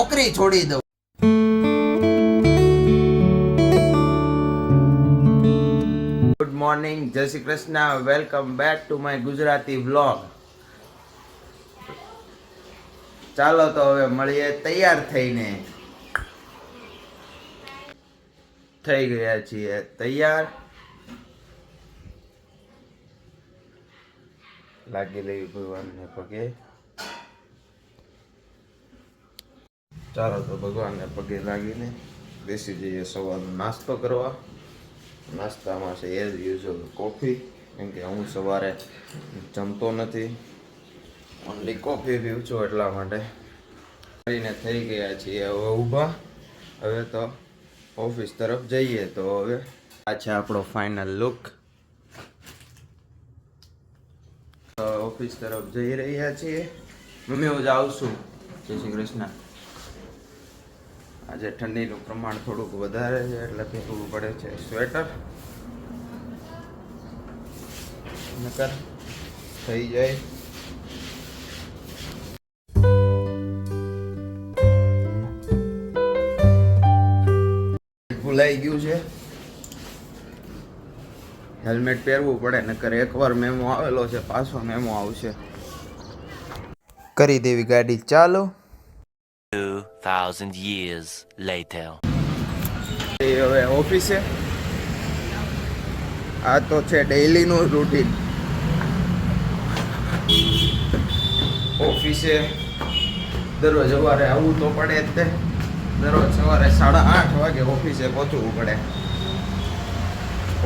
નોકરી છોડી દઉં. ગુડ મોર્નિંગ, જય Shri Krishna, welcome back to my Gujarati vlog. ચાલો તો હવે મળીએ તૈયાર થઈને. થઈ ગયા છીએ તૈયાર. લાગી રહી ભગવાનને પગે. ચાલો તો ભગવાનને પગે લાગીને બેસી જઈએ સવારનો નાસ્તો કરવા. નાસ્તામાં છે એઝ યુઝ્યુઅલ કોફી, કેમ કે હું સવારે જમતો નથી, ઓનલી કોફી પીવું છું, એટલા માટે. કરીને થઈ ગયા છીએ હવે ઊભા. હવે તો ઓફિસ તરફ જઈએ. તો હવે આ છે આપણો ફાઇનલ લુક. ઓફિસ તરફ જઈ રહ્યા છીએ. મમ્મી હું જાઉં છું. જય શ્રી કૃષ્ણ. આજે ઠંડીનું પ્રમાણ થોડુંક વધારે છે એટલે પહેરવું પડે છે સ્વેટર, નકર થઈ જાય. ભૂલાઈ ગયું છે, હેલ્મેટ પહેરવું પડે, નકર એકવાર મેમો આવેલો છે, પાછો મેમો આવશે. કરી દેવી ગાડી ચાલો. 2000 years later. હવે ઓફિસે. આ તો છે ડેઈલીનું રૂટીન. ઓફિસે દરરોજ સવારે આવવું તો પડે જ તે. દરરોજ સવારે 8:30 વાગે ઓફિસે પહોંચવું પડે.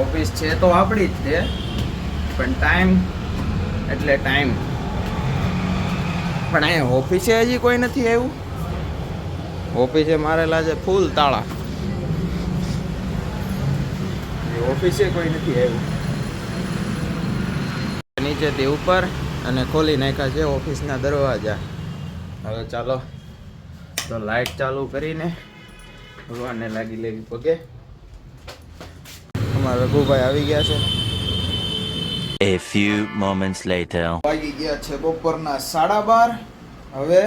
ઓફિસ છે તો આપણી જ છે, પણ ટાઈમ એટલે ટાઈમ. પણ અહીંયા ઓફિસે હજી કોઈ નથી આવ્યું. ઓફિસે મારેલા છે ફૂલ તાળા. ઓફિસે કોઈ નથી આવ્યું. નીચેથી ઉપર અને ખોલી નાખ્યા છે ઓફિસના દરવાજા. હવે ચાલો તો લાઈટ ચાલુ કરીને ભગવાનને લાગી લેવી પગે. અમારા રઘુભાઈ આવી ગયા છે. A few moments later. વાગી ગયા છે બપોરના 12:30. હવે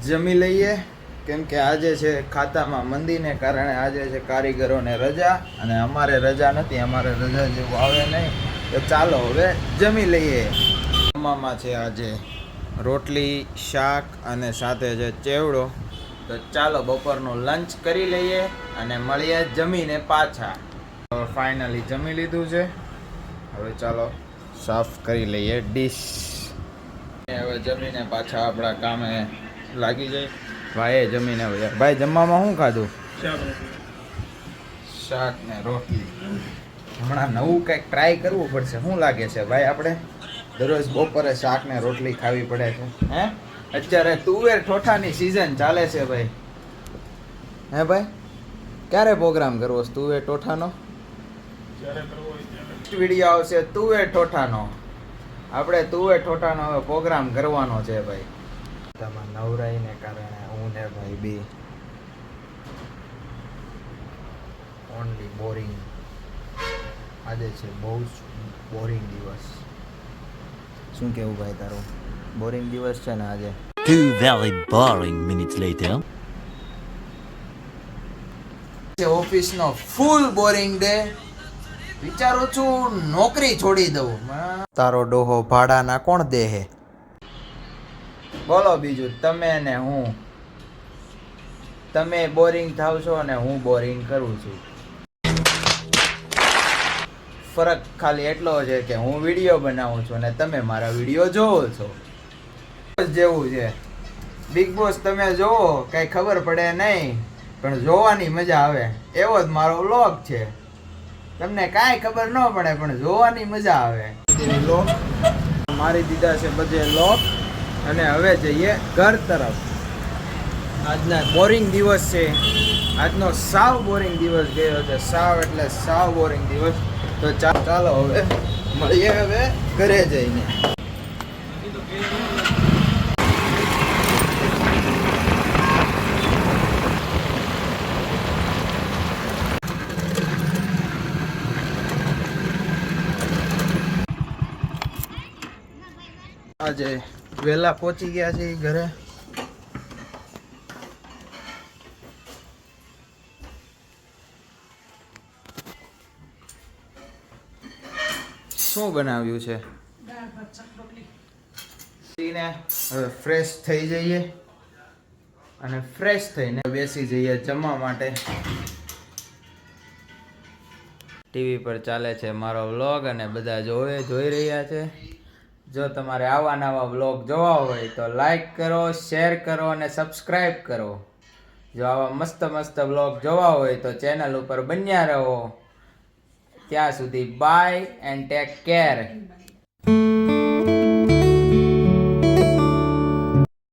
જમી લઈએ, કેમ કે આજે છે ખાતામાં મંદીને કારણે આજે છે કારીગરોને રજા, અને અમારે રજા નથી. અમારે રજા જેવું આવે નહીં. તો ચાલો હવે જમી લઈએ. જમવામાં છે આજે રોટલી, શાક અને સાથે છે ચેવડો. તો ચાલો બપોરનું લંચ કરી લઈએ અને મળીએ જમીને પાછા. ફાઇનલી જમી લીધું છે. હવે ચાલો સાફ કરી લઈએ ડીશ. હવે જમીને પાછા આપણા કામે લાગી જાય. ભાઈએ જમીને ભાઈ જમવામાં શું ખાધું? શાક ને રોટલી. હમણાં નવું કંઈક ટ્રાય કરવું પડશે. શું લાગે છે ભાઈ? આપણે દરરોજ બપોરે શાક ને રોટલી ખાવી પડે છે. હે, અત્યારે તુવેર ઠોઠાની સિઝન ચાલે છે ભાઈ. હે ભાઈ, ક્યારે પ્રોગ્રામ કરવો છે તુવેર ઠોઠાનો? વિડીયો આવશે તુવેર ઠોઠાનો. આપણે તુવેર ઠોઠાનો હવે પ્રોગ્રામ કરવાનો છે ભાઈ. નવરાઈને કારણે હું ને ભાઈ બી ઓનલી બોરિંગ. આજે છે બહુ જ બોરિંગ દિવસ. શું કેવું ભાઈ તારું? બોરિંગ દિવસ છે ને આજે? 2 very boring minutes later. ઓફિસનો ફૂલ બોરિંગ ડે. વિચારું છું નોકરી છોડી દઉં. તારો ડોહો ભાડાના કોણ દે હે? બોલો બીજું તમે ને હું. તમે બોરિંગ થાવ છો અને હું બોરિંગ કરું છું. ફરક ખાલી એટલો છે કે હું વિડીયો બનાવું છું અને તમે મારા વિડીયો જોવો છો. જેવું છે બિગ બોસ. તમે જોવો કઈ ખબર પડે નહીં, પણ જોવાની મજા આવે. એવો જ મારો વ્લોગ છે. તમને કાંઈ ખબર ન પડે પણ જોવાની મજા આવે. મારી દીધા છે બધે લોક, અને હવે જઈએ ઘર તરફ. આજના બોરિંગ દિવસ છે. આજનો સાવ બોરિંગ દિવસ ગયો છે. સાવ એટલે સાવ બોરિંગ દિવસ. તો ચાલો હવે મળીએ હવે ઘરે જઈને. આજે વહેલા પહોંચી ગયા છે ઘરે. શું બનાવ્યું છે? ને હવે ફ્રેશ થઈ જઈએ અને ફ્રેશ થઈને બેસી જઈએ જમવા માટે. ટીવી પર ચાલે છે મારો વ્લોગ અને બધા જોઈ રહ્યા છે. જો તમારે આવા નવા વ્લોગ જોવા હોય તો લાઈક કરો, શેર કરો અને સબસ્ક્રાઈબ કરો. જો આવા મસ્ત મસ્ત વ્લોગ જોવા હોય તો ચેનલ ઉપર બન્યા રહો. ત્યાં સુધી બાય એન્ડ ટેક કેર.